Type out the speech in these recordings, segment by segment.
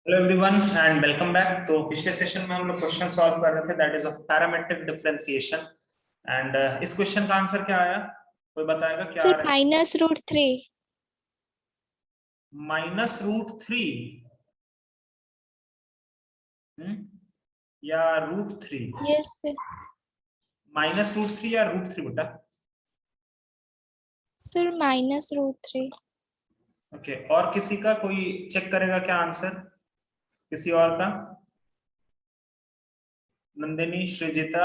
Hello everyone and welcome back. तो पिछले session में हम लोग क्वेश्चन सॉल्व कर रहे थे, that is of parametric differentiation. And इस क्वेश्चन का आंसर क्या आया? कोई बताएगा क्या आ सर रहा है? -√3। -√3 या √3? Yes sir. -√3 या √3 बेटा? सर -√3। ओके, और किसी का कोई चेक करेगा क्या आंसर? किसी और का? नंदिनी, सृजिता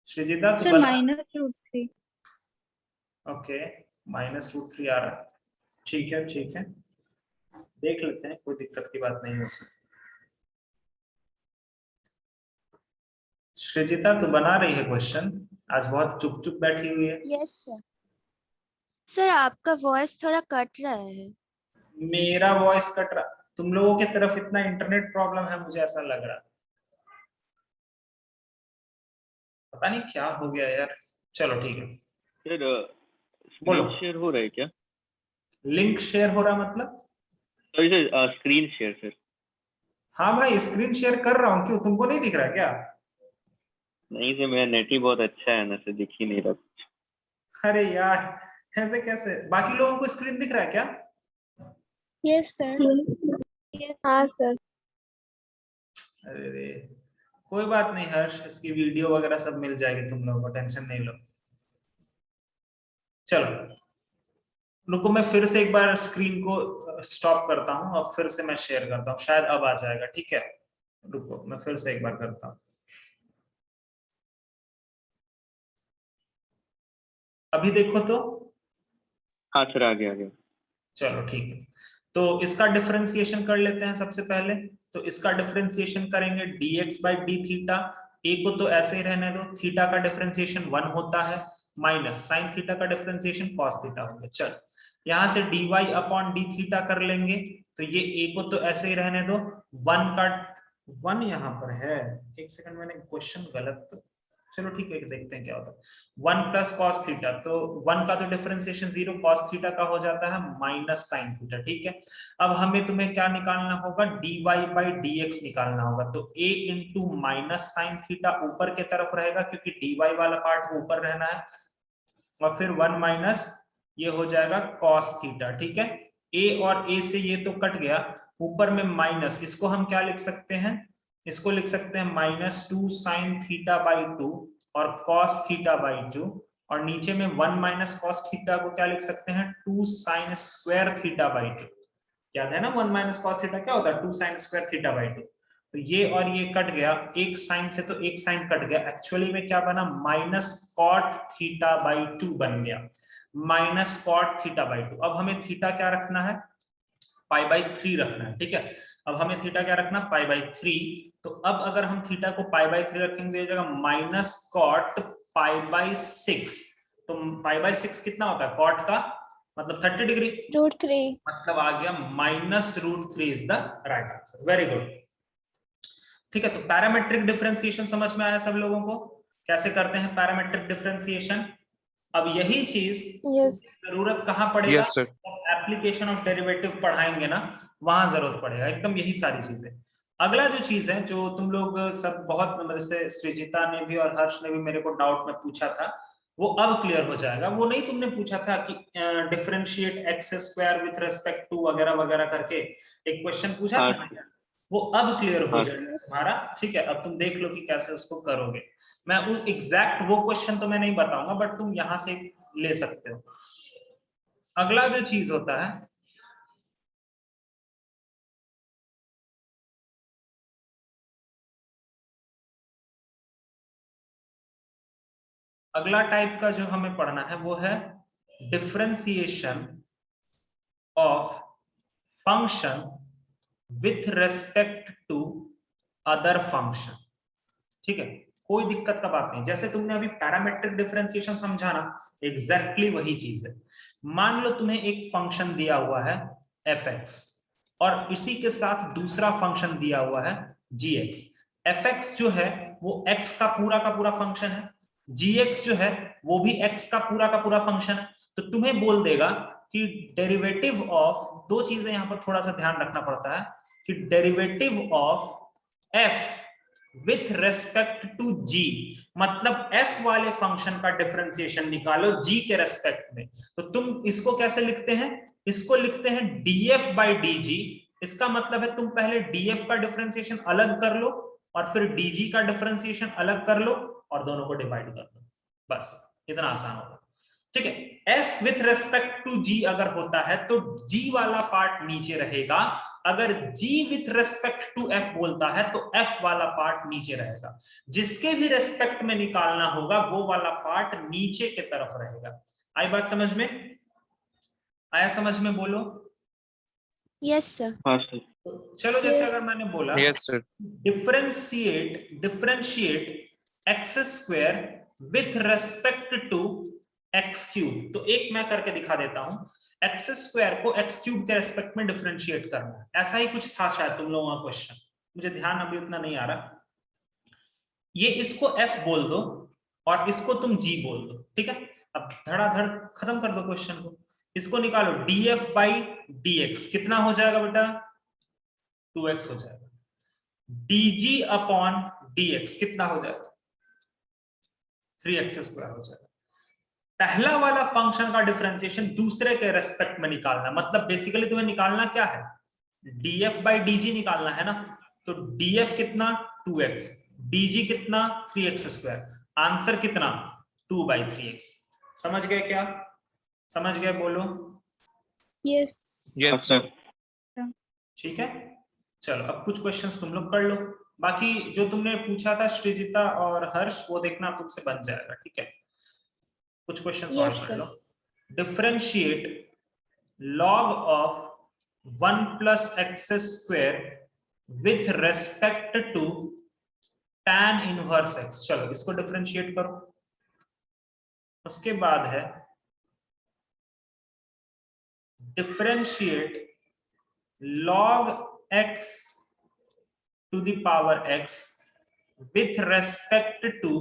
तो सर बता। -√3। ओके, -√3 आ रहा है। ठीक है ठीक है, देख लेते हैं, कोई दिक्कत की बात नहीं है उसमें। सृजिता तो बना रही है क्वेश्चन, आज बहुत चुप चुप बैठी हुई है। Yes sir. सर आपका वॉइस थोड़ा कट रहा है। मेरा वॉइस कट रहा? तुम लोगों की तरफ इतना इंटरनेट प्रॉब्लम है, मुझे ऐसा लग रहा। पता नहीं क्या हो गया यार। चलो ठीक है, सर बोलो। स्क्रीन शेयर हो रहा है क्या? लिंक शेयर हो रहा मतलब? Sorry sir, screen share sir. हाँ भाई, स्क्रीन शेयर कर रहा हूँ। क्यों, तुमको नहीं दिख रहा क्या? नहीं सर, मेरा नेट ही बहुत अच्छा है ना सर, दिख ही नहीं रहा कुछ। अरे यार, ऐसे कैसे? बाकी लोगों को स्क्रीन दिख रहा है क्या? Yes sir. हाँ सर। अरे कोई बात नहीं हर्ष, इसकी वीडियो वगैरह सब मिल जाएगी तुम लोगों को, टेंशन नहीं लो। चलो रुको, मैं फिर से एक बार स्क्रीन को स्टॉप करता हूँ और फिर से मैं शेयर करता हूँ, शायद अब आ जाएगा। ठीक है, रुको मैं फिर से एक बार करता हूँ। अभी देखो तो। हाँ सर, आ गया आ गया। चलो ठीक है, तो इसका डिफरेंशिएशन कर लेते हैं सबसे पहले। तो इसका डिफरेंशिएशन करेंगे dx बाई डी थीटा। ए को तो ऐसे ही रहने दो, थीटा का डिफरेंशिएशन 1 होता है, माइनस साइन थीटा का डिफरेंशिएशन cos थीटा हो गया। चलो यहां से dy अपॉन डी थीटा कर लेंगे। तो ये a को तो ऐसे ही रहने दो, 1 का 1 यहाँ पर है। एक सेकंड, मैंने क्वेश्चन गलत तो, चलो ठीक है देखते हैं क्या होता है। 1 प्लस कॉस थीटा, तो 1 का तो डिफरेंशिएशन 0, कॉस थीटा का हो जाता है माइनस साइन थीटा। ठीक है, अब हमें तुम्हें क्या निकालना होगा? dy बाई dx निकालना होगा। तो a into minus sine theta ऊपर के तरफ रहेगा क्योंकि dy वाला पार्ट ऊपर रहना है, और फिर 1 माइनस ये हो जाएगा cos थीटा। ठीक है, a और a से ये तो कट गया, ऊपर में माइनस, इसको हम क्या लिख सकते हैं? इसको लिख सकते हैं -2 साइन थीटा बाई 2 और cos थीटा बाई 2, और नीचे में 1 माइनस cos थीटा को क्या लिख सकते हैं? 2 साइन स्क्वायर थीटा बाई 2। याद है ना, 1 माइनस cos थीटा क्या होता है? 2 साइन स्क्वायर थीटा बाई 2। तो ये और ये कट गया, एक साइन से तो एक साइन कट गया, एक्चुअली में क्या बना? माइनस कॉट थीटा बाई 2 बन गया, माइनस कॉट थीटा बाई 2। अब हमें थीटा क्या रखना है? पाई बाई 3 रखना है। ठीक है, अब हमें थीटा क्या रखना? Pi by 3। तो अब अगर हम थीटा को पाई बाई 3 रखेंगे तो ये जगह माइनस कॉट पाई बाई 6। तो पाई बाई 6 कितना होता है? कॉट का मतलब 30 डिग्री, √3। मतलब आ गया -√3 is the right answer. Very good. ठीक है, तो पैरामेट्रिक डिफरेंशिएशन समझ में आया सब लोगों को? कैसे करते हैं पैरामेट्रिक डिफरेंशिएशन? अब यही चीज जरूरत कहां पड़ेगा? Yes sir. Application of derivative पढ़ाएंगे ना, वहां जरूरत पड़ेगा एकदम, यही सारी चीजें। अगला जो चीज है जो तुम लोग सब बहुत, जैसे सृजिता ने भी और हर्ष ने भी मेरे को डाउट में पूछा था, वो अब क्लियर हो जाएगा। वो नहीं तुमने पूछा था कि differentiate x square with respect to वगैरह वगैरह करके एक क्वेश्चन पूछा हाँ था ना, वो अब क्लियर हो हाँ जाएगा तुम्हारा। ठीक है, अब तुम देख लो कि कैसे उसको करोगे। मैं एग्जैक्ट वो क्वेश्चन तो मैं नहीं बताऊंगा, बट तुम यहां से ले सकते हो। अगला जो चीज होता है, अगला टाइप का जो हमें पढ़ना है वो है differentiation of function with respect to other function. ठीक है, कोई दिक्कत का बात नहीं, जैसे तुमने अभी पैरामेट्रिक डिफरेंशिएशन समझा ना, एग्जैक्टली वही चीज है। मान लो तुम्हें एक फंक्शन दिया हुआ है fx, और इसी के साथ दूसरा फंक्शन दिया हुआ है gx। fx जो है वो x का पूरा फंक्शन है, gx जो है वो भी x का पूरा फंक्शन है। तो तुम्हें बोल देगा कि डेरिवेटिव ऑफ, दो चीजें यहां पर थोड़ा सा ध्यान रखना पड़ता है कि derivative of F with respect to G, मतलब एफ वाले फंक्शन का डिफरेंशिएशन निकालो जी के रेस्पेक्ट में। तो तुम इसको कैसे लिखते हैं, इसको लिखते हैं df बाई डी। इसका मतलब है तुम पहले df का डिफरेंशिएशन अलग कर लो और फिर dg का डिफरेंशिएशन अलग कर लो और दोनों को डिवाइड कर दो, बस इतना आसान होगा। ठीक है, f with respect to g अगर होता है तो g वाला पार्ट नीचे रहेगा, अगर g with respect to f बोलता है तो f वाला पार्ट नीचे रहेगा। जिसके भी रेस्पेक्ट में निकालना होगा वो वाला पार्ट नीचे के तरफ रहेगा। आई बात समझ में? आया समझ में? बोलो। Yes sir. हाँ सर। चलो जैसे Yes. अगर मैंने बोला yes sir. Differentiate x square with respect to x cube, तो एक मैं करके दिखा देता हूं। एक्स स्क्वायर को एक्स क्यूब के रेस्पेक्ट में डिफरेंशिएट करना है, ऐसा ही कुछ था शायद तुम लोगों का क्वेश्चन, मुझे ध्यान अभी उतना नहीं आ रहा। ये इसको f बोल दो और इसको तुम g बोल दो, ठीक है। अब धड़ाधड़ खत्म कर दो क्वेश्चन को। इसको निकालो, df बाई dx कितना हो जाएगा बेटा? 2x हो जाएगा। dg अपॉन dx कितना हो जाएगा? 3x स्क्वायर हो जाएगा। पहला वाला फंक्शन का डिफरेंशिएशन दूसरे के रेस्पेक्ट में निकालना, मतलब बेसिकली तुम्हें निकालना क्या है? df बाई dg निकालना है ना। तो df कितना? 2x, dg कितना? 3x square. आंसर कितना? 2 बाई 3x। समझ गए क्या? समझ गए? बोलो। यस। Yes sir. ठीक है, चलो अब कुछ क्वेश्चंस तुम लोग कर लो, बाकी जो तुमने पूछा था श्रीजिता और हर्ष वो देखना तुमसे बन जाएगा, ठीक है। कुछ क्वेश्चन सॉल्व Yes, कर sir. Low. Differentiate log of 1 plus x square with respect to tan inverse x। चलो इसको डिफरेंशिएट करो। उसके बाद है differentiate log x to the power x with respect to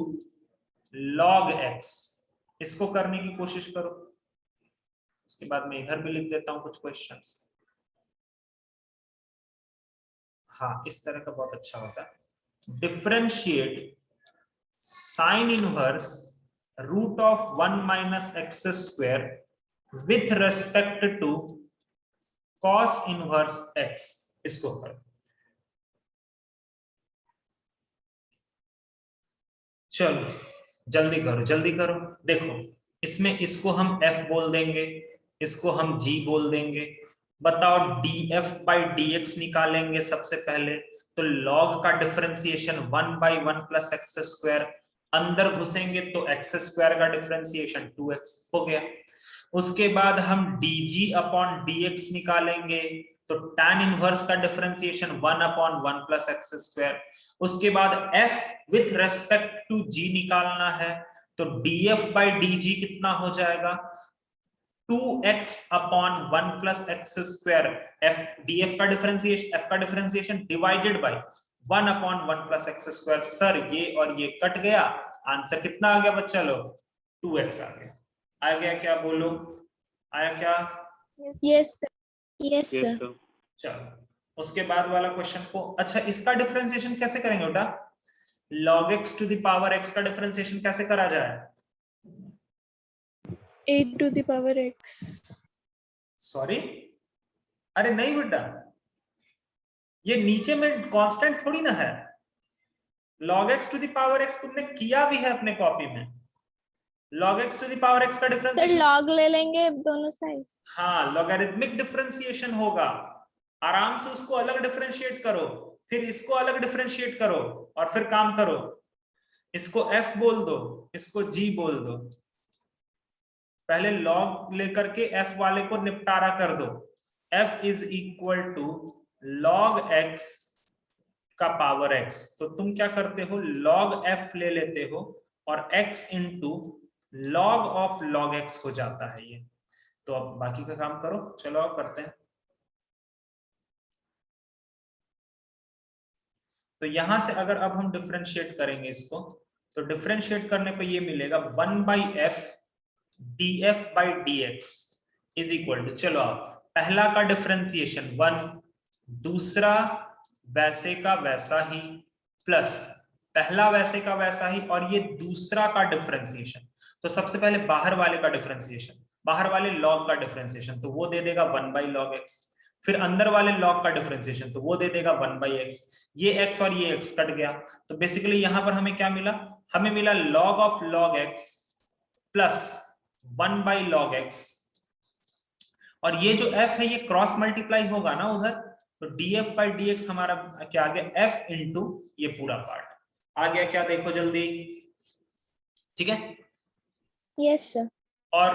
log x। इसको करने की कोशिश करो। उसके बाद मैं इधर भी लिख देता हूं कुछ क्वेश्चंस। हाँ, इस तरह का बहुत अच्छा होता है। Differentiate sine inverse root of 1 minus x square with respect to cos inverse x. इसको करो। चलो जल्दी करो, जल्दी करो। देखो इसमें इसको हम f बोल देंगे, इसको हम g बोल देंगे। बताओ df बाई dx निकालेंगे सबसे पहले, तो log का differentiation 1 by 1 plus x square, अंदर घुसेंगे तो एक्स स्क्वायर का डिफरेंशिएशन 2x हो गया। उसके बाद हम dg अपॉन dx निकालेंगे, तो tan इनवर्स का differentiation 1 upon 1 plus x square. उसके बाद f with respect to g निकालना है, तो df बाई dg कितना हो जाएगा? 2x upon 1 plus x square. df का डिफरेंशिएशन, f का differentiation divided by 1 upon 1 plus x square. Sir ये और ये कट गया, आंसर कितना आ गया बच्चा लोग? 2x आ गया। आ गया क्या? बोलो, आया क्या? Yes, sir. Yes, sir. चलो उसके बाद वाला क्वेश्चन को, अच्छा इसका डिफरेंशिएशन कैसे करेंगे बेटा? log x to the power x का डिफरेंशिएशन कैसे करा जाए? 8 to the power x। Sorry, अरे नहीं बेटा, ये नीचे में कांस्टेंट थोड़ी ना है। log x to the power x तुमने किया भी है अपने कॉपी में। log x to the power x का सर डिफरेंशिएशन, लॉग ले लेंगे दोनों साइड। हाँ लॉगरिथमिक डिफरेंशिएशन होगा। आराम से उसको अलग डिफरेंशिएट करो, फिर इसको अलग डिफरेंशिएट करो और फिर काम करो। इसको f बोल दो, इसको g बोल दो। पहले log लेकर के f वाले को निपटारा कर दो। f is equal to log x का पावर x, तो तुम क्या करते हो? log f ले लेते हो और x into log of log x हो जाता है ये। तो अब बाकी का काम करो, चलो अब करते हैं। तो यहां से अगर अब हम डिफरेंशिएट करेंगे इसको, तो डिफरेंशिएट करने पे ये मिलेगा 1 by F df by dx is equal to, चलो आप पहला का डिफरेंशिएशन 1, दूसरा वैसे का वैसा ही प्लस पहला वैसे का वैसा ही और ये दूसरा का डिफरेंशिएशन। तो सबसे पहले बाहर वाले का डिफरेंशिएशन, बाहर वाले लॉग का डिफरेंशिएशन, तो वो दे देगा 1/log x। फिर अंदर वाले लॉग का डिफरेंशिएशन, तो वो दे देगा 1/x। ये x और ये x कट गया, तो बेसिकली यहां पर हमें क्या मिला, हमें मिला log of log x plus 1/log x। और ये जो f है ये क्रॉस मल्टीप्लाई होगा ना उधर, तो df/dx हमारा क्या आ गया, f इंटू ये पूरा पार्ट आ गया। क्या देखो जल्दी, ठीक है। Yes sir. और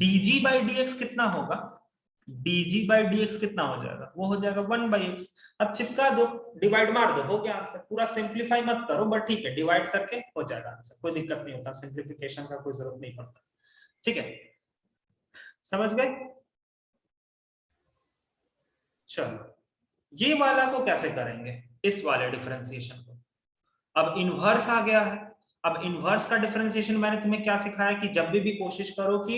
dg/dx कितना होगा, dg/dx कितना हो जाएगा, वो हो जाएगा 1/x। अब चिपका दो, डिवाइड मार दो, हो गया आंसर। पूरा सिंप्लीफाई मत करो, बट ठीक है, डिवाइड करके हो जाएगा आंसर, कोई दिक्कत नहीं होता, सिंप्लीफिकेशन का कोई जरूरत नहीं पड़ता। ठीक है, समझ गए। चलो ये वाला को कैसे करेंगे, इस वाले डिफरेंशिएशन को। अब इनवर्स आ गया है। अब इनवर्स का डिफरेंशिएशन मैंने तुम्हें क्या सिखाया कि जब भी कोशिश करो कि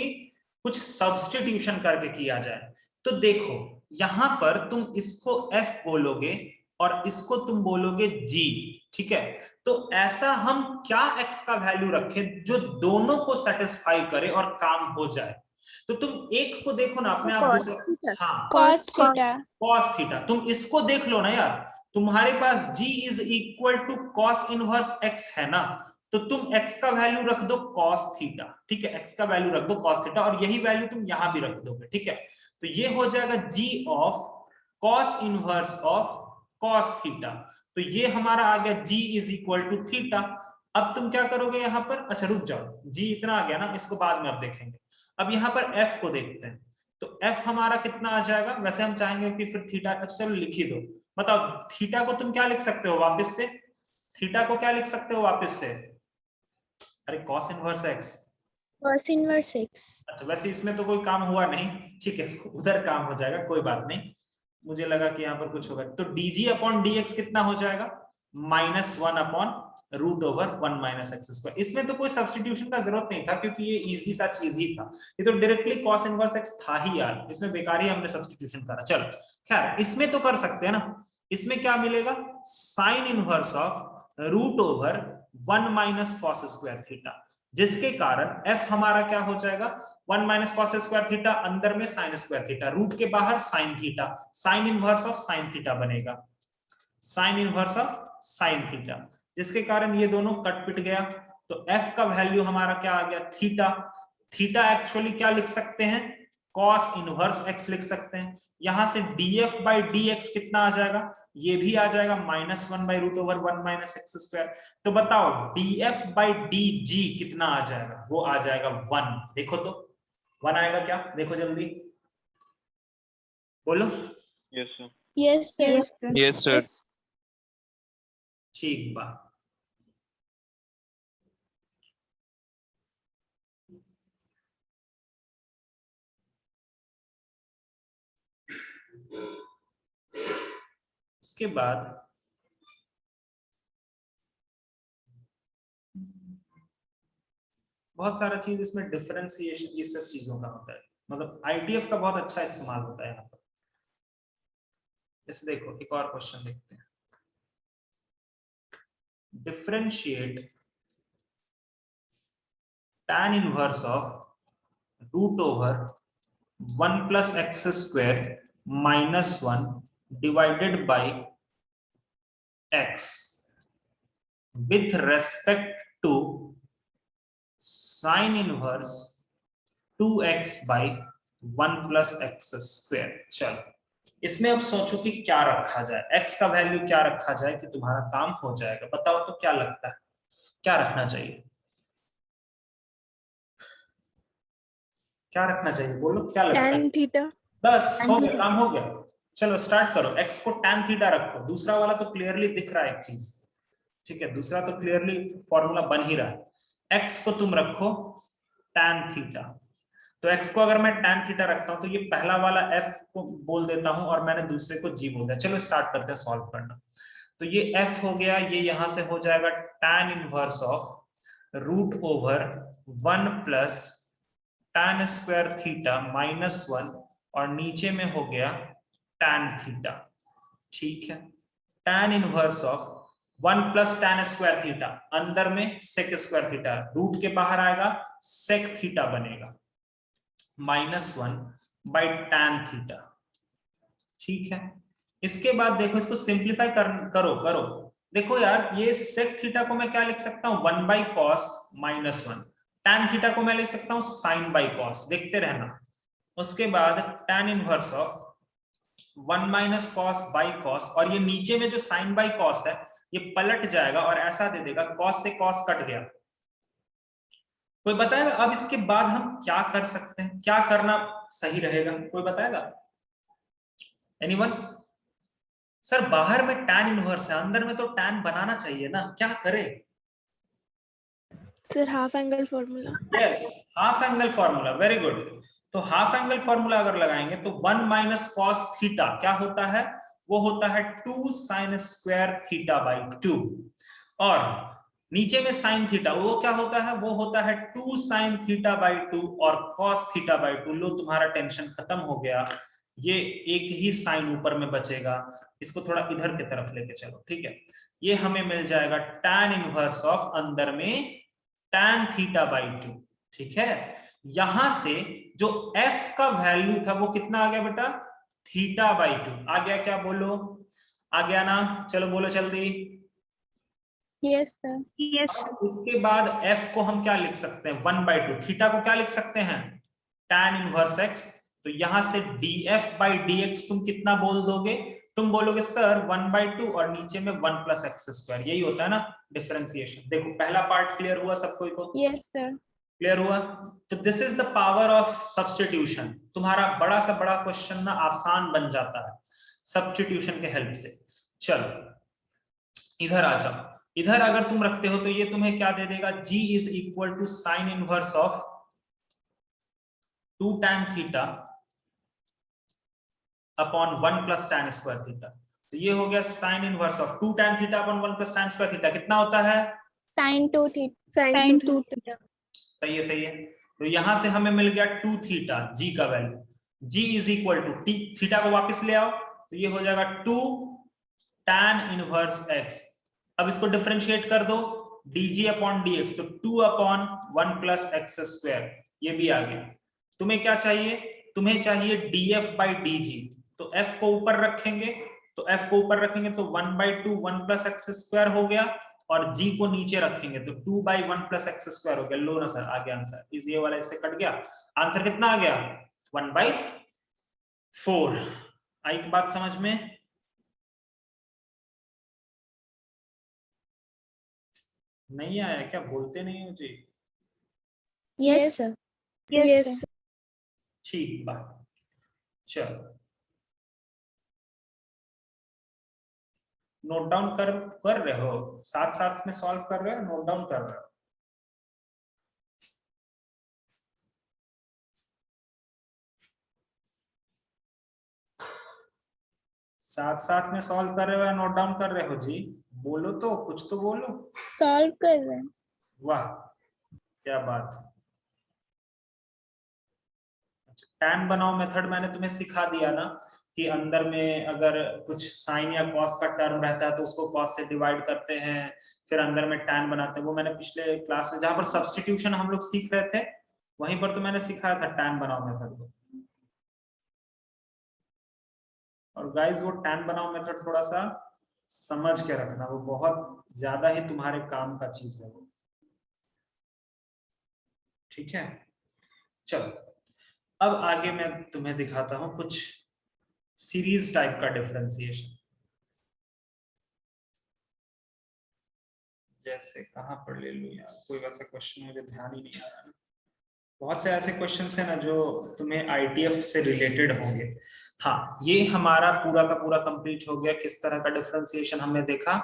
कुछ सब्स्टिट्यूशन करके किया जाए। तो देखो यहां पर तुम इसको f बोलोगे और इसको तुम बोलोगे g, ठीक है। तो ऐसा हम क्या x का वैल्यू रखें जो दोनों को सेटिस्फाई करे और काम हो जाए। तो तुम एक को देखो ना अपने आप, दूसरा, हाँ cos थीटा। cos थीटा, तुम इसको देख लो ना यार, तुम्हारे पास g is equal to cos inverse x है ना, तो तुम x का वैल्यू रख दो cos थीटा, ठीक है, x का वैल्यू रख दो cos थीटा और यही वैल्यू तुम यहां भी रख दोगे, ठीक है। तो ये हो जाएगा g of cos inverse of cos theta. तो ये हमारा आ गया g is equal to theta. अब तुम क्या करोगे यहाँ पर, अच्छा रुक जाओ, g इतना आ गया ना, इसको बाद में अब देखेंगे। अब यहाँ पर f को देखते हैं, तो f हमारा कितना आ जाएगा, वैसे हम चाहेंगे कि फिर थीटा, अच्छा चलो लिख ही दो। बताओ थीटा को तुम क्या लिख सकते हो वापस से, थीटा को क्या लिख सकते हो वापस से, अरे cos inverse x। cos inverse x। अच्छा वैसे इसमें तो कोई काम हुआ नहीं, ठीक है, उधर काम हो जाएगा, कोई बात नहीं। मुझे लगा कि यहाँ पर कुछ होगा, तो dg/dx कितना हो जाएगा, -1/√1 - x²। इसमें तो कोई सब्स्टिट्यूशन का जरूरत नहीं था क्योंकि ये इजी सा चीज ही था, ये तो डायरेक्टली cos इनवर्स x था ही यार, इसमें बेकार ही हमने सब्स्टिट्यूशन करा। चलो खैर इसमें तो कर सकते हैं ना, इसमें क्या मिलेगा, sin इनवर्स ऑफ √1 - cos²θ, जिसके कारण f हमारा क्या हो जाएगा, 1 - cos²θ, अंदर में sin²θ, रूट के बाहर sin theta, sin inverse of sin theta बनेगा, sin inverse of sin theta, जिसके कारण ये दोनों कट पिट गया। तो f का वैल्यू हमारा क्या आ गया, थीटा। थीटा एक्चुअली क्या लिख सकते हैं, cos इनवर्स x लिख सकते हैं। यहां से df/dx कितना आ जाएगा, ये भी आ जाएगा -1/√1 - x²। तो बताओ df/dg कितना आ जाएगा, वो आ जाएगा 1। देखो तो 1 आएगा क्या, देखो जल्दी बोलो। Yes sir. Yes sir. Yes sir. ठीक बा, उसके बाद बहुत सारा चीज इसमें डिफरेंशिएशन ये सब चीजों का होता है, मतलब आईडीएफ का बहुत अच्छा इस्तेमाल होता है यहाँ पर। जैसे देखो एक और क्वेश्चन देखते हैं, differentiate tan inverse of √1 + x² - 1 divided by x with respect to sin inverse 2x/1 + x²। चलो इसमें अब सोचो कि क्या रखा जाए, x का वैल्यू क्या रखा जाए कि तुम्हारा काम हो जाएगा, बताओ तो क्या लगता है, क्या रखना चाहिए, क्या रखना चाहिए, बोलो क्या लगता है। tan theta. बस हो गया, काम हो गया। चलो स्टार्ट करो, x को tan थीटा रखो, दूसरा वाला तो क्लियरली दिख रहा है एक चीज, ठीक है, दूसरा तो क्लियरली फॉर्मूला बन ही रहा है। x को तुम रखो tan थीटा, तो x को अगर मैं tan थीटा रखता हूं तो ये पहला वाला f को बोल देता हूं और मैंने दूसरे को g बोल दिया। चलो स्टार्ट करते हैं सॉल्व करना। तो ये f हो गया, ये यहां से हो जाएगा tan inverse of √1 + tan square theta -1 और नीचे में हो गया tan थीटा। ठीक है, tan inverse of 1 plus tan square theta, अंदर में sec स्क्वायर थीटा, रूट के बाहर आएगा sec थीटा बनेगा, -1 बाई tan थीटा। ठीक है, इसके बाद देखो इसको सिंप्लीफाई करो। देखो यार, ये sec थीटा को मैं क्या लिख सकता हूं, 1 बाई कॉस -1, tan थीटा को मैं लिख सकता हूं sin बाई कॉस, देखते रहना। उसके बाद tan inverse of 1 minus cos by cos, और ये नीचे में जो साइन बाई कॉस है ये पलट जाएगा और ऐसा दे देगा, कॉस से कॉस कट गया। कोई बताएगा अब इसके बाद हम क्या कर सकते हैं, क्या करना सही रहेगा, कोई बताएगा? एनीवन? सर बाहर में tan इनवर्स है, अंदर में तो tan बनाना चाहिए ना, क्या करें? Sir, half angle formula. Yes, half angle formula, very good. तो हाफ एंगल फॉर्मूला अगर लगाएंगे तो 1 माइनस कॉस थीटा क्या होता है, वो होता है 2 साइन स्क्वायर थीटा बाई 2, और नीचे में साइन थीटा वो क्या होता है, वो होता है 2 साइन थीटा बाई 2 और कॉस थीटा बाई 2। लो तुम्हारा टेंशन खत्म हो गया, ये एक ही साइन ऊपर में बचेगा, इसको थोड़ा इधर की तरफ लेके चलो। ठीक है, ये हमें मिल जाएगा tan इनवर्स ऑफ अंदर में tan थीटा बाई 2। ठीक है, यहां से जो f का वैल्यू था वो कितना आ गया बेटा, थीटा बाई 2 आ गया। क्या बोलो, आ गया ना? चलो बोलो जल्दी। Yes sir. इसके बाद f को हम क्या लिख सकते हैं, 1 बाई 2, थीटा को क्या लिख सकते हैं, tan इनवर्स x। तो यहां से df बाई dx तुम कितना बोल दोगे, तुम बोलोगे सर 1 बाई 2 और नीचे में 1 प्लस एक्स स्क्वायर, यही होता है ना डिफरेंशिएशन। देखो पहला पार्ट क्लियर हुआ सबको को? Yes sir. क्लियर हुआ? तो this is the power of substitution. तुम्हारा बड़ा सा बड़ा क्वेश्चन ना आसान बन जाता है सब्स्टिट्यूशन के हेल्प से। चलो इधर आ जाओ, इधर अगर तुम रखते हो तो ये तुम्हें क्या दे देगा, g is equal to sine inverse of 2 tan theta upon 1 plus tan square theta. तो ये हो गया sine inverse of 2 tan theta upon 1 plus tan square theta, कितना होता है, sine 2 theta. Sin sine 2 2 theta. Theta. सही है सही है। तो यहां से हमें मिल गया 2 थीटा, g का value, g is equal to theta को वापस ले आओ तो ये हो जाएगा 2 tan इनवर्स x। अब इसको डिफरेंशिएट कर दो, dg अपॉन dx, तो 2 अपॉन 1 प्लस एक्स स्क्वायर, ये भी आ गया। तुम्हें क्या चाहिए, तुम्हें चाहिए df बाई dg। तो f को ऊपर रखेंगे, तो f को ऊपर रखेंगे तो 1 बाई 2 1 प्लस एक्स स्क्वायर हो गया, और g को नीचे रखेंगे तो 2 बाई 1 प्लस एक्स स्क्वायर हो गया। लो ना सर, आ गया आंसर, इस ये वाला इससे कट गया, आंसर कितना आ गया, 1 बाई 4। आई बात समझ में? नहीं आया क्या, बोलते नहीं हो जी? Yes sir. Yes, sir. sir. ठीक बात, चलो नोट डाउन कर रहे हो, साथ साथ में सॉल्व कर रहे हो, नोट डाउन कर रहे हो? साथ साथ में सॉल्व कर रहे हो या नोट डाउन कर रहे हो जी? बोलो तो, कुछ तो बोलो। सॉल्व कर रहे हैं। वाह क्या बात। टैन बनाओ मेथड मैंने तुम्हें सिखा दिया ना, कि अंदर में अगर कुछ साइन या कॉस का टर्म रहता है तो उसको कॉस से डिवाइड करते हैं, फिर अंदर में टैन बनाते हैं। वो मैंने पिछले क्लास में जहां पर सब्स्टिट्यूशन हम लोग सीख रहे थे वहीं पर तो मैंने सिखाया था टैन बनाओ मेथड को। और गाइस वो टैन बनाओ मेथड थोड़ा सा समझ के रखना, वो बहुत ज्यादा ही तुम्हारे काम का चीज है वो। ठीक है, चलो अब आगे मैं तुम्हें दिखाता हूं कुछ सीरीज टाइप का डिफरेंशिएशन। जैसे कहां पर ले लूं यार, कोई वैसा क्वेश्चन मुझे ध्यान ही नहीं आ रहा। बहुत से ऐसे क्वेश्चंस हैं ना जो तुम्हें आईटीएफ से रिलेटेड होंगे। हाँ, ये हमारा पूरा का पूरा कंप्लीट हो गया। किस तरह का डिफरेंशिएशन हमने देखा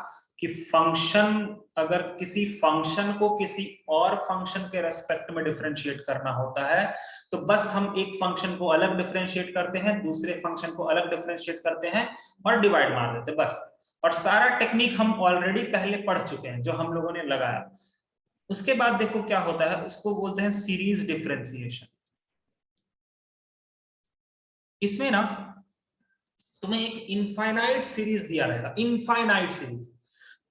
कि फंक्शन, अगर किसी फंक्शन को किसी और फंक्शन के रेस्पेक्ट में डिफरेंशिएट करना होता है तो बस हम एक फंक्शन को अलग डिफरेंशिएट करते हैं, दूसरे फंक्शन को अलग डिफरेंशिएट करते हैं और डिवाइड मार देते हैं बस। और सारा टेक्निक हम ऑलरेडी पहले पढ़ चुके हैं जो हम लोगों ने लगाया। उसके बाद देखो क्या होता है, उसको बोलते हैं सीरीज डिफरेंशिएशन। इसमें ना तुम्हें एक इनफाइनाइट सीरीज दिया रहेगा, इनफाइनाइट सीरीज,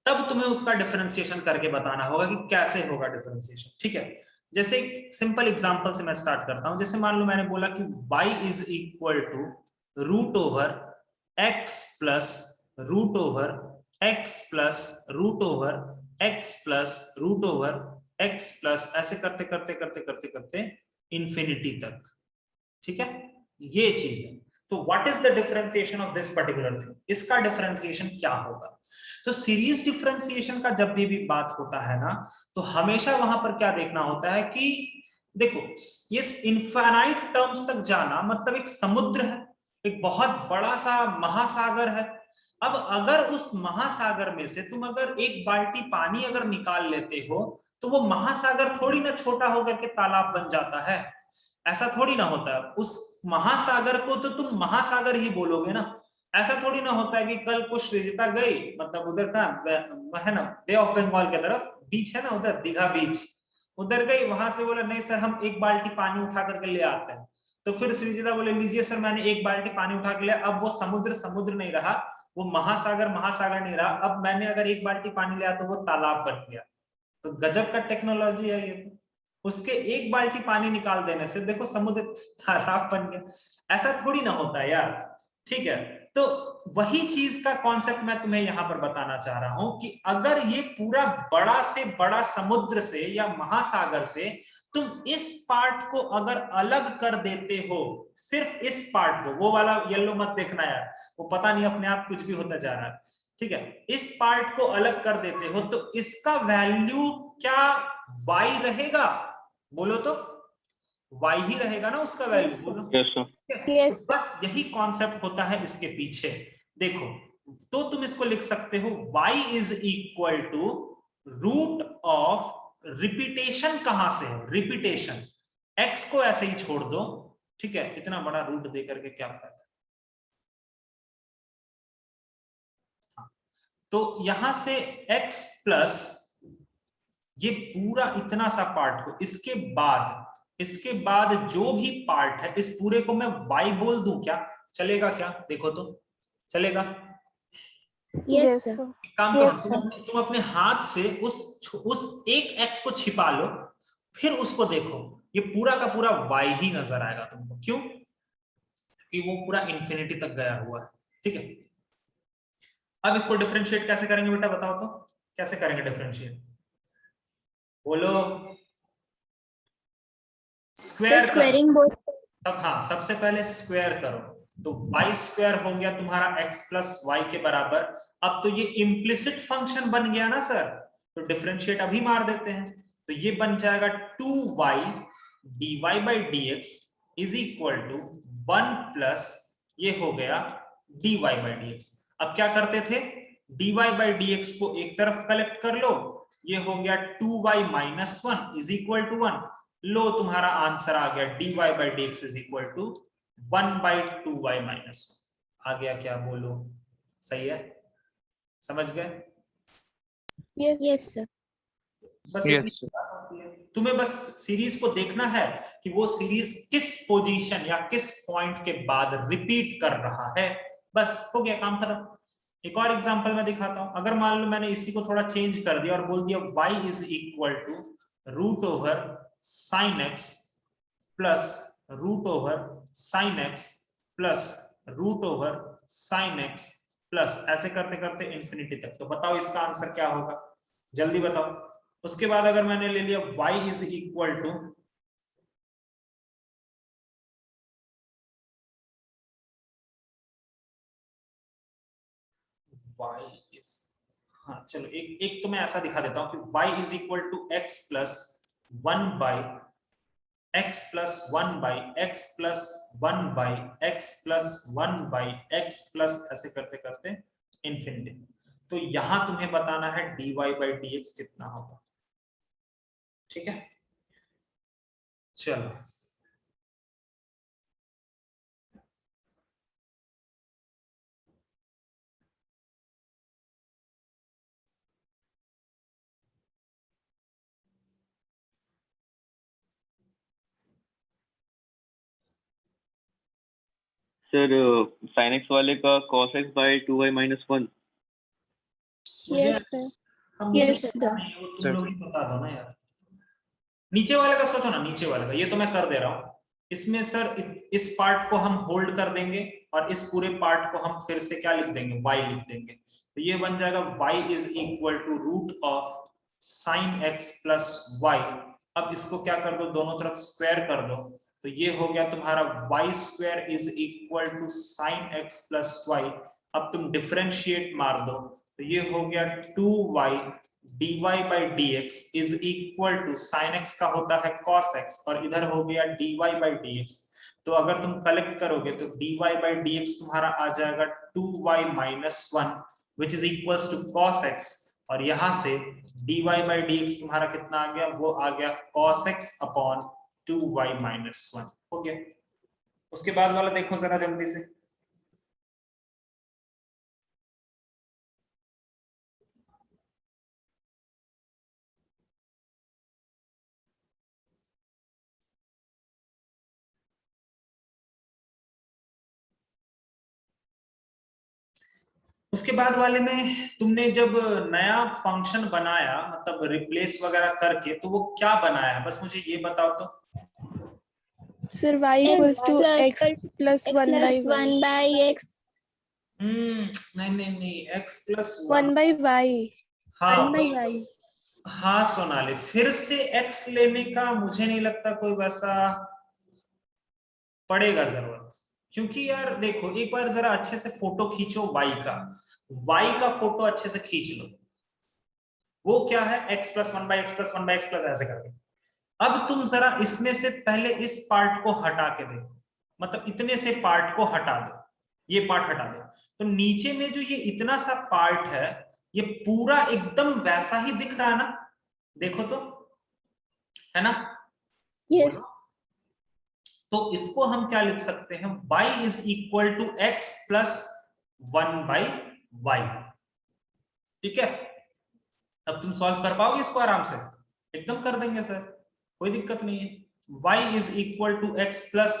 तब तुम्हें उसका डिफरेंशिएशन करके बताना होगा कि कैसे होगा डिफरेंशिएशन। ठीक है, जैसे एक सिंपल एग्जांपल से मैं स्टार्ट करता हूं। जैसे मान लो मैंने बोला कि y is equal to root over x plus root over x plus root over x plus root over x plus, ऐसे करते करते करते करते करते इंफिनिटी तक। ठीक है, ये चीज है। तो what is the differentiation of this particular thing, इसका डिफरेंशिएशन क्या होगा। तो सीरीज डिफरेंशिएशन का जब भी बात होता है ना, तो हमेशा वहां पर क्या देखना होता है कि देखो, ये इनफाइनाइट टर्म्स तक जाना मतलब एक समुद्र है, एक बहुत बड़ा सा महासागर है। अब अगर उस महासागर में से तुम अगर एक बाल्टी पानी अगर निकाल लेते हो, तो वो महासागर थोड़ी ना छोटा होकर के तालाब बन जाता है, ऐसा थोड़ी ना होता है। उस महासागर को तो तुम महासागर ही बोलोगे ना, ऐसा थोड़ी ना होता है कि कल को सृजिता गई, मतलब उधर का है ना, बे ऑफ बंगाल की तरफ बीच है ना, उधर दीघा बीच, उधर गई, वहां से बोला नहीं सर हम एक बाल्टी पानी उठा करके ले आते हैं। तो फिर सृजिता बोले लीजिए सर मैंने एक बाल्टी पानी उठा के लिया, अब वो समुद्र समुद्र नहीं रहा, वो महासागर महासागर नहीं रहा, अब मैंने अगर एक बाल्टी पानी लिया तो वो तालाब बन गया। तो गजब का टेक्नोलॉजी है ये तो। उसके एक बाल्टी पानी निकाल देने से देखो समुद्र तालाब बन गया, ऐसा थोड़ी ना होता है यार। ठीक है, तो वही चीज का कॉन्सेप्ट मैं तुम्हें यहां पर बताना चाह रहा हूं कि अगर ये पूरा बड़ा से बड़ा समुद्र से या महासागर से तुम इस पार्ट को अगर अलग कर देते हो, सिर्फ इस पार्ट को, वो वाला येलो मत देखना यार, वो पता नहीं अपने आप कुछ भी होता जा रहा है। ठीक है, इस पार्ट को अलग कर देते हो तो इसका वैल्यू क्या y रहेगा, बोलो तो y ही रहेगा ना उसका वैल्यू, बोलो। Yes sir. Yes, तो बस यही कॉन्सेप्ट होता है इसके पीछे। देखो, तो तुम इसको लिख सकते हो y is equal to root of repetition, कहां से है रिपीटेशन, x को ऐसे ही छोड़ दो। ठीक है, इतना बड़ा रूट दे करके क्या फायदा। तो यहां से x प्लस ये पूरा इतना सा पार्ट को, इसके बाद जो भी पार्ट है इस पूरे को मैं y बोल दूं क्या, चलेगा क्या, देखो तो चलेगा। yes, Yes, sir. sir. एक काम करो, Yes, तुम अपने हाथ से उस एक x को छिपा लो, फिर उसको देखो, ये पूरा का पूरा y ही नजर आएगा तुमको। क्यों, कि वो पूरा इंफिनिटी तक गया हुआ है। ठीक है, अब इसको डिफरेंशिएट कैसे करेंगे बेटा, बताओ तो कैसे करेंगे डिफरेंशिएट, बोलो। So स्क्वायर करो squaring both. सब, हाँ सबसे पहले स्क्वायर करो, तो y स्क्वायर हो गया तुम्हारा x प्लस वाई के बराबर। अब तो ये इम्प्लिसिट फंक्शन बन गया ना सर, तो डिफरेंशिएट अभी मार देते हैं, तो ये बन जाएगा 2y dy by dx is equal to 1 plus ये हो गया dy बाई dx। अब क्या करते थे, dy बाई dx को एक तरफ कलेक्ट कर लो, ये हो गया 2y minus 1 is equal to 1। लो तुम्हारा आंसर आ गया dy by dx is equal to 1 by 2y minus 1 आ गया क्या, बोलो सही है, समझ गए। yes. Yes, sir. बस इतनी बात होती है, तुम्हें बस सीरीज को देखना है कि वो सीरीज किस पोजीशन या किस पॉइंट के बाद रिपीट कर रहा है, बस हो गया काम खत्म। एक और एग्जांपल मैं दिखाता हूं, अगर मान लो मैंने इसी को थोड़ा चेंज कर दिया और बोल दिया y is equal to root over sine x plus root over sine x plus root over sine x plus, ऐसे करते करते इंफिनिटी तक, तो बताओ इसका आंसर क्या होगा, जल्दी बताओ। उसके बाद अगर मैंने ले लिया y is equal to y is, हाँ चलो एक एक तो मैं ऐसा दिखा देता हूं कि y is equal to x plus 1 by x plus 1 by x plus 1 by x plus 1 by x plus, ऐसे करते करते इंफिनिटी। तो यहां तुम्हें बताना है dy बाई dx कितना होगा। ठीक है, चलो सर sin x वाले का cos x by 2y minus 1। मुझे Yes, sir. अब मुझे Yes, पता sir. नहीं है, वो तुम लोग ही बता दो ना यार। नीचे वाले का सोचो ना, नीचे वाले का, ये तो मैं कर दे रहा हूँ। इसमें सर इस पार्ट को हम होल्ड कर देंगे और इस पूरे पार्ट को हम फिर से क्या लिख देंगे, y लिख देंगे। तो ये बन जाएगा y is equal to root of sine x plus y. अब इसको क्या कर दो, दोनों तरफ स्क्वायर कर दो, तो ये हो गया तुम्हारा y square is equal to sine x plus y. अब तुम डिफरेंशिएट मार दो, तो ये हो गया 2y dy by dx is equal to sine x का होता है cos x और इधर हो गया dy by dx। तो अगर तुम कलेक्ट करोगे तो dy by dx तुम्हारा आ जाएगा 2y minus 1 which is equals to cos x, और यहां से dy by dx तुम्हारा कितना आ गया, वो आ गया cos x upon 2y minus 1 हो गया। उसके बाद वाला देखो जरा जल्दी से। उसके बाद वाले में तुमने जब नया फंक्शन बनाया, मतलब रिप्लेस वगैरह करके, तो वो क्या बनाया है, बस मुझे ये बताओ तो। Sir, y equals to x plus 1 by Plus y. 1 by x. नहीं नहीं नहीं, x प्लस 1 by y. हाँ 1 by y. हाँ सोनाली, फिर से x लेने का मुझे नहीं लगता कोई वैसा पड़ेगा जरूरत, क्योंकि यार देखो एक बार जरा अच्छे से फोटो खींचो y का फोटो अच्छे से खींच लो। वो क्या है, x plus 1 by x plus 1 by x plus ऐसे करके। अब तुम जरा इसमें से पहले इस पार्ट को हटा के देखो, मतलब इतने से पार्ट को हटा दो, ये पार्ट हटा दो, तो नीचे में जो ये इतना सा पार्ट है, ये पूरा एकदम वैसा ही दिख रहा है ना, देखो तो, है ना? Yes. तो इसको हम क्या लिख सकते हैं, y is equal to x plus 1 by y. ठीक है, अब तुम सॉल्व कर पाओगे इसको आराम से, एकदम कर देंगे सर, कोई दिक्कत नहीं है। y is equal to x plus,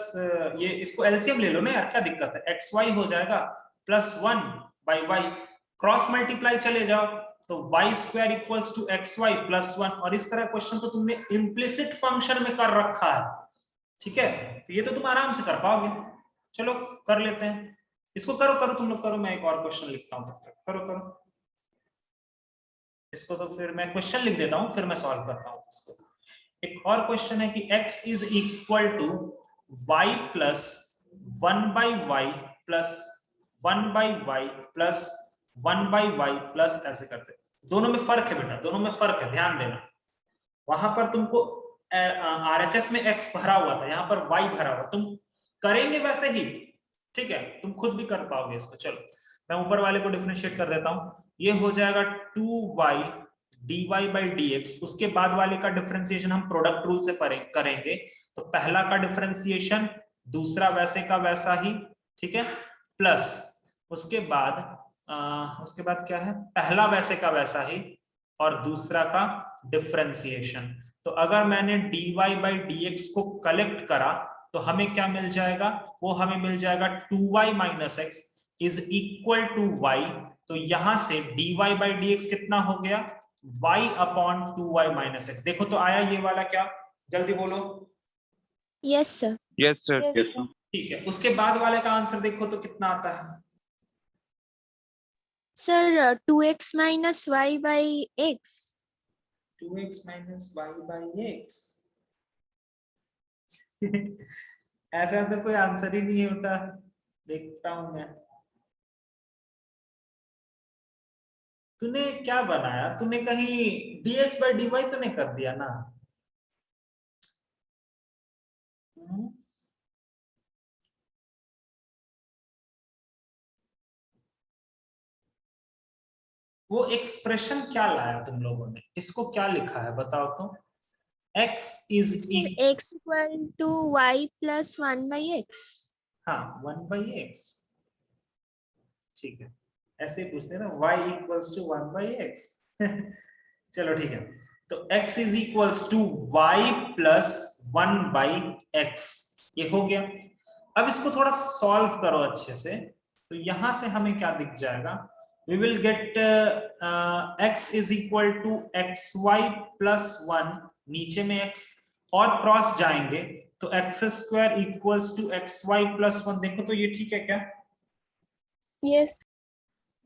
ये इसको एलसीएम ले लो ना यार, क्या दिक्कत है, एक्स वाई हो जाएगा plus 1 by y, cross multiply चले जाओ, तो y square equals to x y plus 1। और इस तरह क्वेश्चन तो तुमने इम्प्लिसिट फंक्शन में कर रखा है, ठीक है, तो ये तो तुम आराम से कर पाओगे। चलो कर लेते हैं इसको, करो करो तुम लोग करो, मैं एक और क्वेश्चन लिखता हूं तब तक, करो करो इसको, तो फिर मैं क्वेश्चन लिख देता हूं, फिर मैं सॉल्व करता हूं इसको। एक और क्वेश्चन है कि x is equal to y plus 1 by y plus 1 by y plus 1 by y plus, ऐसे करते, दोनों में फर्क है बेटा, दोनों में फर्क है, ध्यान देना। वहां पर तुमको आरएचएस में x भरा हुआ था, यहाँ पर y भरा हुआ, तुम करेंगे वैसे ही, ठीक है, तुम खुद भी कर पाओगे इसको। चलो मैं ऊपर वाले को डिफरेंशिएट कर देता हूं, ये हो जाएगा 2y dy by dx। उसके बाद वाले का डिफरेंशिएशन हम प्रोडक्ट रूल से करेंगे, तो पहला का डिफरेंशिएशन, दूसरा वैसे का वैसा ही, ठीक है, प्लस उसके बाद क्या है, पहला वैसे का वैसा ही और दूसरा का डिफरेंशिएशन। तो अगर मैंने dy by dx को कलेक्ट करा तो हमें क्या मिल जाएगा, वो हमें मिल जाएगा 2y minus x is equal to y। तो यहां से dy by dx कितना हो गया, y upon 2y minus x. देखो तो आया ये वाला क्या, जल्दी बोलो। Yes, sir. Yes, sir. Yes, sir. ठीक है, उसके बाद वाले का आंसर देखो तो कितना आता है। Sir, 2x minus y by x. 2x minus y by x। ऐसा तो कोई आंसर ही नहीं होता, देखता हूं मैं। तूने क्या बनाया, तूने कहीं dx by dy तो नहीं कर दिया ना? वो एक्सप्रेशन क्या लाया तुम लोगों ने, इसको क्या लिखा है बताओ तो। x is Sir, x equal to y plus 1 by x. हाँ 1 by x, ठीक है, ऐसे ही पूछते हैं ना, y equals to 1 by x। चलो ठीक है, तो x is equals to y plus 1 by x, ये हो गया। अब इसको थोड़ा सॉल्व करो अच्छे से, तो यहां से हमें क्या दिख जाएगा, we will get x is equal to x y plus 1, नीचे में x और क्रॉस जाएंगे तो x square equals to x y plus 1। देखो तो ये ठीक है क्या? Yes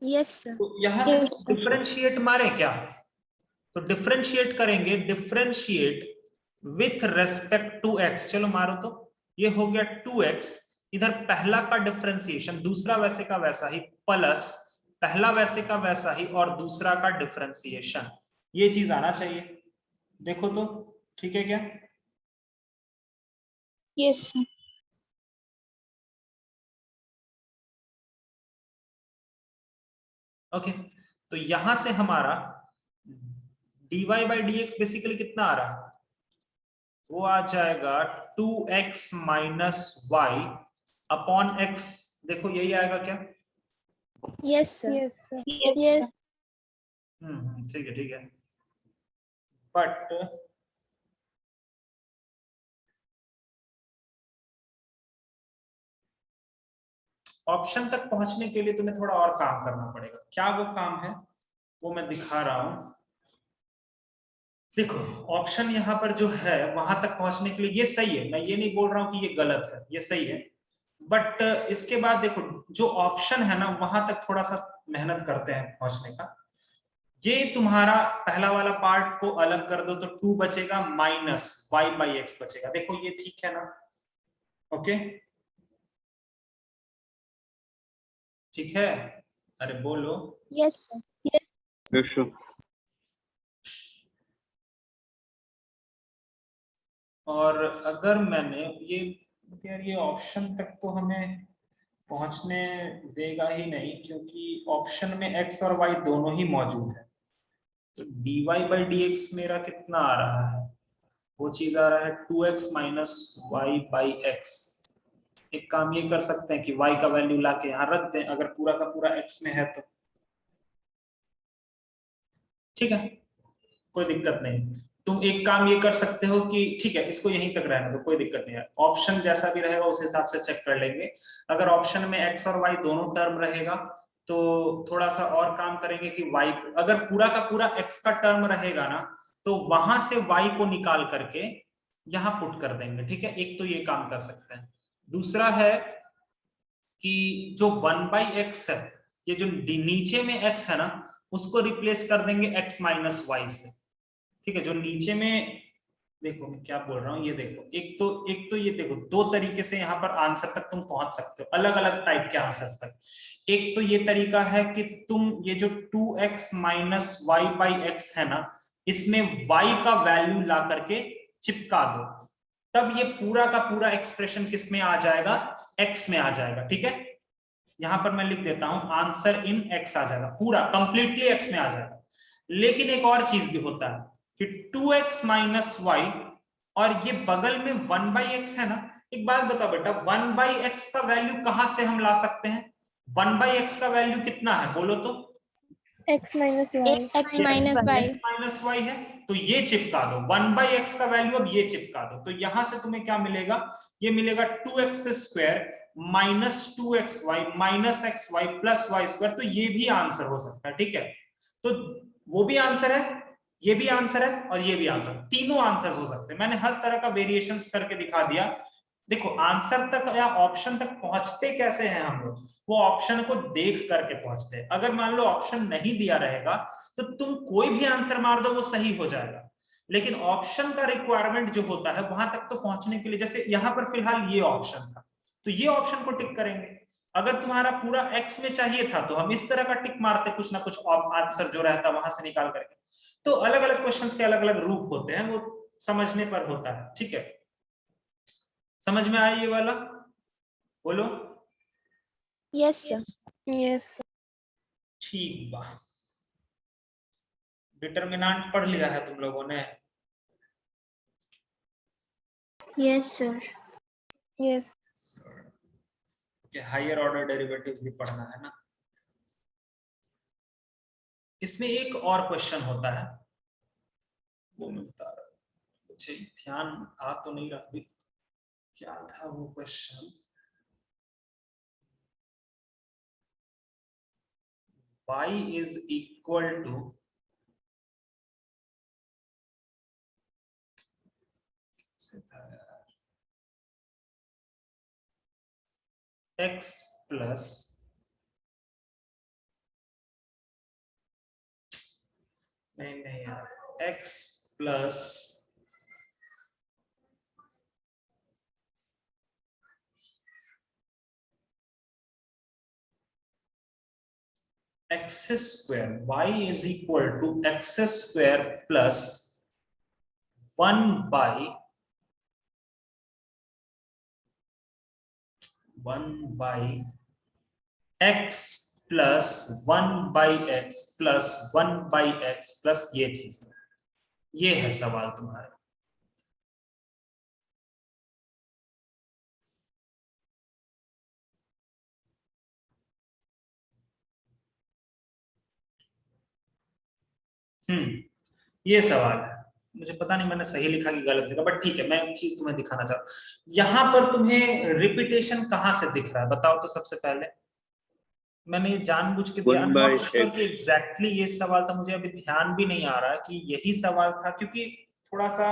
yes sir. तो यहां से डिफरेंशिएट मारे क्या? तो डिफरेंशिएट करेंगे, differentiate with respect to x, चलो मारो तो ये हो गया 2x, इधर पहला का डिफरेंशिएशन दूसरा वैसे का वैसा ही प्लस पहला वैसे का वैसा ही और दूसरा का डिफरेंशिएशन, ये चीज आना चाहिए। देखो तो ठीक है क्या? Yes sir. ओके, तो यहां से हमारा dy बाई dx बेसिकली कितना आ रहा है, वो आ जाएगा 2x minus Y upon x। देखो यही आएगा क्या? Yes sir. Yes, sir. Yes. ठीक है बट ऑप्शन तक पहुंचने के लिए तुम्हें थोड़ा और काम करना पड़ेगा। क्या वो काम है वो मैं दिखा रहा हूं। देखो ऑप्शन यहाँ पर जो है वहां तक पहुंचने के लिए ये सही है, मैं ये नहीं बोल रहा हूं कि ये गलत है, ये सही है, बट इसके बाद देखो जो ऑप्शन है ना वहां तक थोड़ा सा मेहनत करते हैं पहुंचने का। ये तुम्हारा पहला वाला पार्ट को अलग कर दो तो 2 बचेगा माइनस वाई बाई एक्स बचेगा। देखो ये ठीक है ना? ओके ठीक है, अरे बोलो। Yes sir. Yes sir. और अगर मैंने यार ये ऑप्शन तक तो हमें पहुंचने देगा ही नहीं, क्योंकि ऑप्शन में x और y दोनों ही मौजूद है। तो dy बाई dx मेरा कितना आ रहा है, वो चीज आ रहा है 2x minus Y by x. एक काम ये कर सकते हैं कि y का वैल्यू लाके यहाँ रख दें, अगर पूरा का पूरा x में है तो ठीक है, कोई दिक्कत नहीं। तुम एक काम ये कर सकते हो कि ठीक है इसको यहीं तक रहने दो, कोई दिक्कत नहीं है, ऑप्शन जैसा भी रहेगा उस हिसाब से चेक कर लेंगे। अगर ऑप्शन में x और y दोनों टर्म रहेगा तो थोड़ा सा और काम करेंगे कि y, अगर पूरा का पूरा x का टर्म रहेगा ना तो वहां से y को निकाल करके यहां पुट कर देंगे। ठीक है, एक तो ये काम कर सकते हैं। दूसरा है कि जो 1/x है, ये जो नीचे में x है ना उसको रिप्लेस कर देंगे x माइनस वाई से। ठीक है, जो नीचे में, देखो मैं क्या बोल रहा हूँ, ये देखो एक तो ये देखो दो तरीके से यहाँ पर आंसर तक तुम पहुंच सकते हो, अलग अलग टाइप के आंसर्स तक। एक तो ये तरीका है कि तुम ये जो 2x minus Y by x है ना इसमें y का वैल्यू ला करके चिपका दो, तब ये पूरा का पूरा एक्सप्रेशन किस में आ जाएगा, x में आ जाएगा। ठीक है, यहां पर मैं लिख देता हूं आंसर इन x आ जाएगा, पूरा कंप्लीटली x में आ जाएगा। लेकिन एक और चीज भी होता है कि 2x माइनस वाई और ये बगल में 1/x है ना, एक बात बताओ बेटा 1/x का वैल्यू कहां से हम ला सकते हैं, 1/x का वैल्यू कितना है बोलो तो, X minus Y. x minus y. Minus y है, तो ये चिपका दो 1/x का वैल्यू, अब ये चिपका दो तो यहां से तुम्हें क्या मिलेगा, ये मिलेगा 2x square minus 2xy minus xy plus y square. तो ये भी आंसर हो सकता है। ठीक है, तो वो भी आंसर है, ये भी आंसर है और ये भी आंसर, तीनों आंसर्स हो सकते हैं। मैंने हर तरह का वेरिएशंस करके दिखा दिया। देखो आंसर तक या ऑप्शन तक पहुंचते कैसे हैं हम लोग, वो ऑप्शन को देख करके पहुंचते हैं। अगर मान लो ऑप्शन नहीं दिया रहेगा तो तुम कोई भी आंसर मार दो वो सही हो जाएगा, लेकिन ऑप्शन का रिक्वायरमेंट जो होता है वहां तक तो पहुंचने के लिए, जैसे यहां पर फिलहाल ये ऑप्शन था तो ये ऑप्शन को टिक करेंगे। अगर तुम्हारा पूरा एक्स में चाहिए था तो हम इस तरह का टिक मारते, कुछ ना कुछ आंसर जो रहता वहां से निकाल करके। तो अलग अलग क्वेश्चंस के अलग अलग रूप होते हैं, वो समझने पर होता है। ठीक है, समझ में आया ये वाला, बोलो। Yes sir. Yes, sir. ठीक बा, डिटरमिनेंट पढ़ लिया है तुम लोगों ने? Yes sir. Yes. Higher order derivative भी पढ़ना है ना। इसमें एक और क्वेश्चन होता है, वो मैं बता रहा हूँ, ध्यान आ तो नहीं रहा, क्या था वो question, y is equal to x plus नहीं यार x plus x square, y is equal to x square plus 1 by x plus 1 by x plus 1 by x plus ये चीज, ये है सवाल तुम्हारा। ये सवाल है, मुझे पता नहीं मैंने सही लिखा कि गलत लिखा, बट ठीक है, मैं एक चीज तुम्हें दिखाना चाहता हूं। यहां पर तुम्हें रिपीटेशन कहां से दिख रहा है बताओ तो। सबसे पहले मैंने जानबूझ के दिया, नॉट श्योर कि एग्जैक्टली ये सवाल था, मुझे अभी ध्यान भी नहीं आ रहा कि यही सवाल था, क्योंकि थोड़ा सा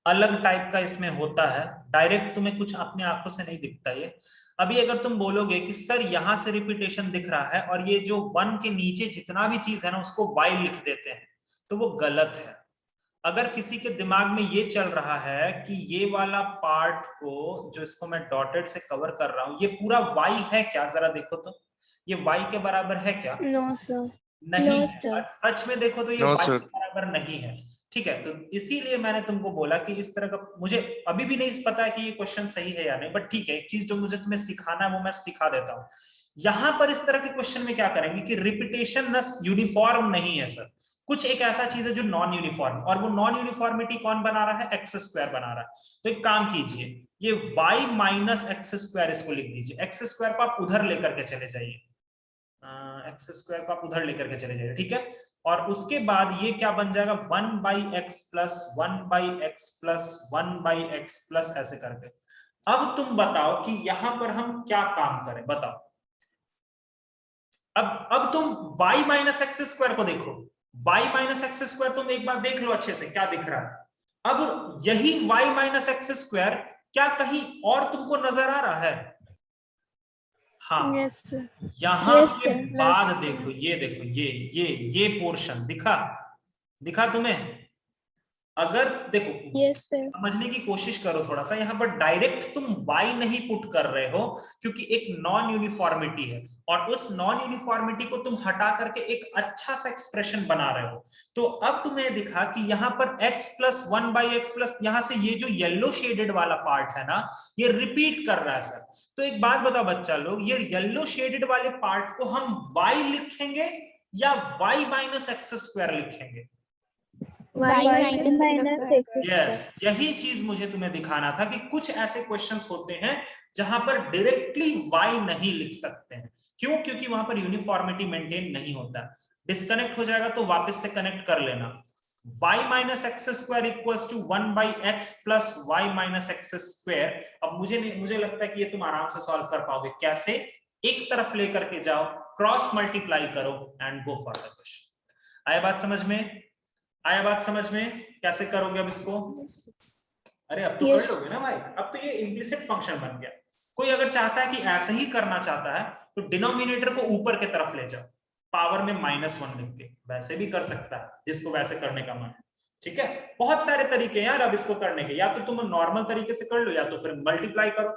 अलग टाइप का इसमें होता है, डायरेक्ट तुम्हें कुछ अपने आंखों से नहीं दिखता ये। अभी अगर तुम बोलोगे कि सर यहां से रिपीटेशन दिख रहा है और ये जो 1 के नीचे जितना भी चीज है ना उसको y लिख देते हैं, तो वो गलत है। अगर किसी के दिमाग में ये चल रहा है कि ये वाला पार्ट को, जो इसको मैं डॉटेड से कवर कर रहा हूं, ये पूरा y है क्या, जरा देखो तो, ये y के बराबर है क्या? नो सर, नहीं No, है। sir. सच में देखो तो ये No, y sir. के बराबर नहीं है। ठीक है, तो इसीलिए मैंने तुमको बोला कि इस तरह का, मुझे अभी भी नहीं पता है कि ये क्वेश्चन सही है या नहीं, बट ठीक है, एक चीज जो मुझे तुम्हें सिखाना है वो मैं सिखा देता हूँ। यहां पर इस तरह के क्वेश्चन में क्या करेंगे कि रिपीटेशन यूनिफॉर्म नहीं है सर, कुछ एक ऐसा चीज है जो नॉन यूनिफॉर्म, और वो नॉन यूनिफॉर्मिटी कौन बना रहा है? एक्स स्क्वायर बना रहा है। तो एक काम कीजिए, ये y माइनस एक्स स्क्वायर इसको लिख दीजिए। एक्स स्क्वायर को आप उधर लेकर के चले जाइए, एक्स स्क्वायर को आप उधर लेकर के चले जाइए, ठीक है। और उसके बाद ये क्या बन जाएगा? 1 by x plus 1 by x plus 1 by x plus ऐसे करके। अब तुम बताओ कि यहां पर हम क्या काम करें, बताओ। अब तुम y माइनस एक्स स्क्वायर को देखो, y माइनस एक्स स्क्वायर तुम एक बार देख लो अच्छे से क्या दिख रहा है। अब यही y माइनस एक्स स्क्वायर क्या कहीं और तुमको नजर आ रहा है? हाँ, यस सर, यहां Yes, के sir. बाद Plus. देखो, ये देखो, ये पोर्शन दिखा तुम्हें? अगर देखो, Yes, sir. समझने की कोशिश करो थोड़ा सा, यहाँ पर डायरेक्ट तुम y नहीं पुट कर रहे हो, क्योंकि एक नॉन यूनिफॉर्मिटी है, और उस नॉन यूनिफॉर्मिटी को तुम हटा करके एक अच्छा सा एक्सप्रेशन बना रहे हो। तो अब तुम्हें दिखा कि यहाँ पर x plus 1 by x plus, यहाँ से ये जो येलो शेडेड वाला पार्ट है ना, ये रिपीट कर रहा है सर। तो एक बात बताओ बच्चा लोग, ये येलो शेडेड वाले पार्ट को हम y लिखेंगे या y माइनस एक्स स्क्वायर लिखेंगे? Y minus X. यस, यही चीज मुझे तुम्हें दिखाना था कि कुछ ऐसे क्वेश्चंस होते हैं जहां पर डायरेक्टली y नहीं लिख सकते हैं। क्यों? क्योंकि वहां पर यूनिफॉर्मिटी मेंटेन नहीं होता। डिस्कनेक्ट हो जाएगा तो वापस से कनेक्ट कर लेना। y minus x square equals to 1 by x plus y minus x square. अब मुझे लगता है कि ये तुम आराम से सॉल्व कर पाओगे। कैसे? एक तरफ लेकर के जाओ, क्रॉस मल्टीप्लाई करो and go for the question. आया बात समझ में? आया बात समझ में? कैसे करोगे अब इसको? अरे अब तो कर लोगे ना भाई, अब तो ये इम्प्लिसिट फंक्शन बन गया। कोई अगर चाहता है कि ऐसे ही करना चाहता है तो डिनोमिनेटर को ऊपर के तरफ ले जाओ, पावर में -1 लिख के, वैसे भी कर सकता है जिसको वैसे करने का मन है। ठीक है, बहुत सारे तरीके हैं यार अब इसको करने के, या तो तुम नॉर्मल तरीके से कर लो या तो फिर मल्टीप्लाई करो।